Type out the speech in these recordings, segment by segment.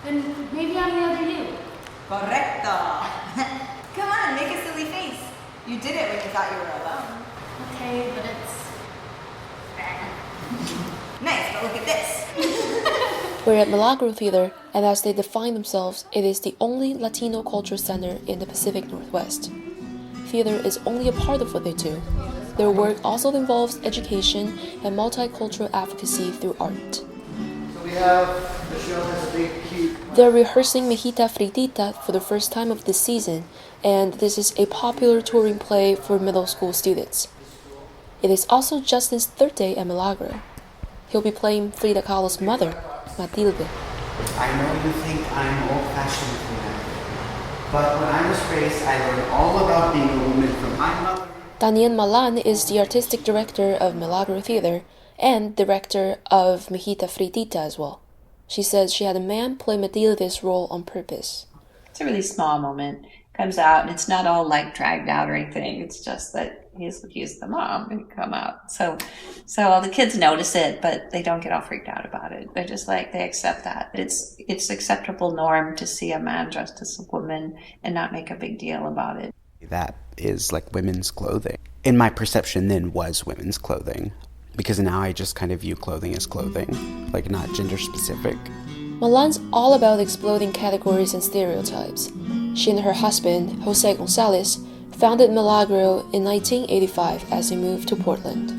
Then maybe I'm the other you. Correcto. Come on, make a silly face. You did it when you thought you were alone. Okay, but it's... Nice, but look at this. We're at Milagro Theater, and as they define themselves, it is the only Latino culture center in the Pacific Northwest. Theater is only a part of what they do. Their work also involves education and multicultural advocacy through art. So we have the show has a big, cute... They're rehearsing Mejita Fritita for the first time of this season, and this is a popular touring play for middle school students. It is also Justin's third day at Milagro. He'll be playing Frida Kahlo's mother, Matilde. I know you think I'm old-fashioned for that, but when I was raised, I learned all about being a woman from my mother. Daniel Malan is the artistic director of Milagro Theater and director of Mejita Fritita as well. She says she had a man play Matilde's role on purpose. It's a really small moment. Comes out, and it's not all like dragged out or anything. It's just that he's the mom and come out. So the kids notice it, but they don't get all freaked out about it. They're just like, they accept that. It's acceptable norm to see a man dressed as a woman and not make a big deal about it. That is like women's clothing. In my perception then was women's clothing, because now I just kind of view clothing as clothing, like not gender specific. Malan's all about exploding categories and stereotypes. She and her husband, Jose Gonzalez, founded Milagro in 1985 as they moved to Portland.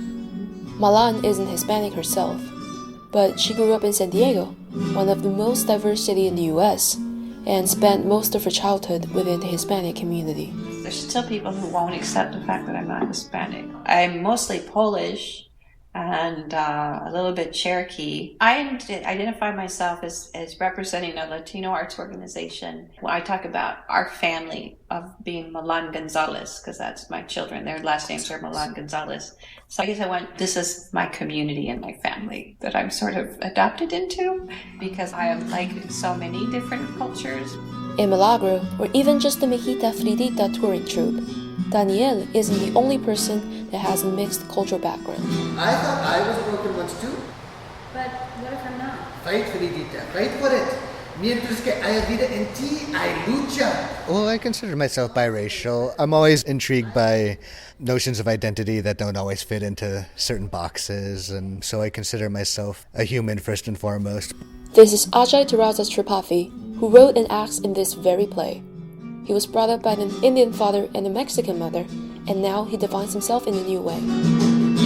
Malan isn't Hispanic herself, but she grew up in San Diego, one of the most diverse cities in the US, and spent most of her childhood within the Hispanic community. There's still people who won't accept the fact that I'm not Hispanic. I'm mostly Polish and a little bit Cherokee. I identify myself as representing a Latino arts organization. When I talk about our family of being Milan Gonzalez, because that's my children, their last names are Milan Gonzalez. So I guess this is my community and my family that I'm sort of adopted into, because I am like so many different cultures. In Milagro, or even just the Mejita Fritita touring troupe, Daniel isn't the only person that has a mixed cultural background. I thought I was broken once too. But what if I'm not? Fight, Fridita. Fight for it. Mientras que haya vida en ti, hay lucha. Well, I consider myself biracial. I'm always intrigued by notions of identity that don't always fit into certain boxes, and so I consider myself a human first and foremost. This is Ajay Terrazas Tripathi, who wrote and acts in this very play. He was brought up by an Indian father and a Mexican mother, and now he defines himself in a new way.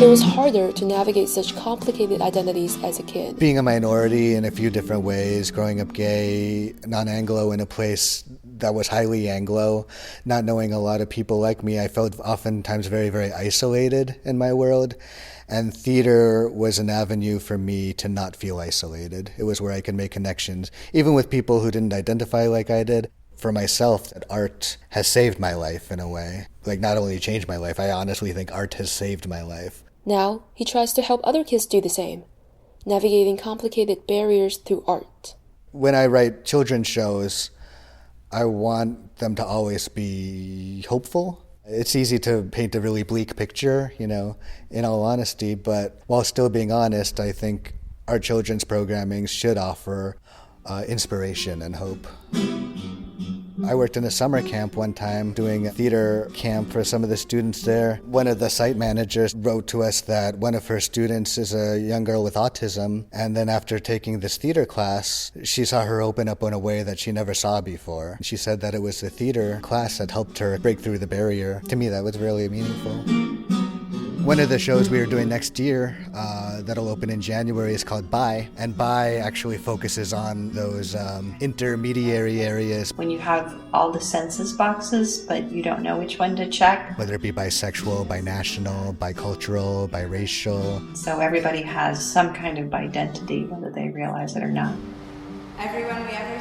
It was harder to navigate such complicated identities as a kid. Being a minority in a few different ways, growing up gay, non-Anglo in a place that was highly Anglo, not knowing a lot of people like me, I felt oftentimes very, very isolated in my world. And theater was an avenue for me to not feel isolated. It was where I could make connections, even with people who didn't identify like I did. For myself, that art has saved my life in a way. Like, not only changed my life, I honestly think art has saved my life. Now, he tries to help other kids do the same, navigating complicated barriers through art. When I write children's shows, I want them to always be hopeful. It's easy to paint a really bleak picture, in all honesty, but while still being honest, I think our children's programming should offer inspiration and hope. I worked in a summer camp one time doing a theater camp for some of the students there. One of the site managers wrote to us that one of her students is a young girl with autism, and then after taking this theater class, she saw her open up in a way that she never saw before. She said that it was the theater class that helped her break through the barrier. To me, that was really meaningful. One of the shows we are doing next year that'll open in January is called Bi, and Bi actually focuses on those intermediary areas. When you have all the census boxes, but you don't know which one to check. Whether it be bisexual, binational, bicultural, biracial. So everybody has some kind of identity, whether they realize it or not. Everyone we ever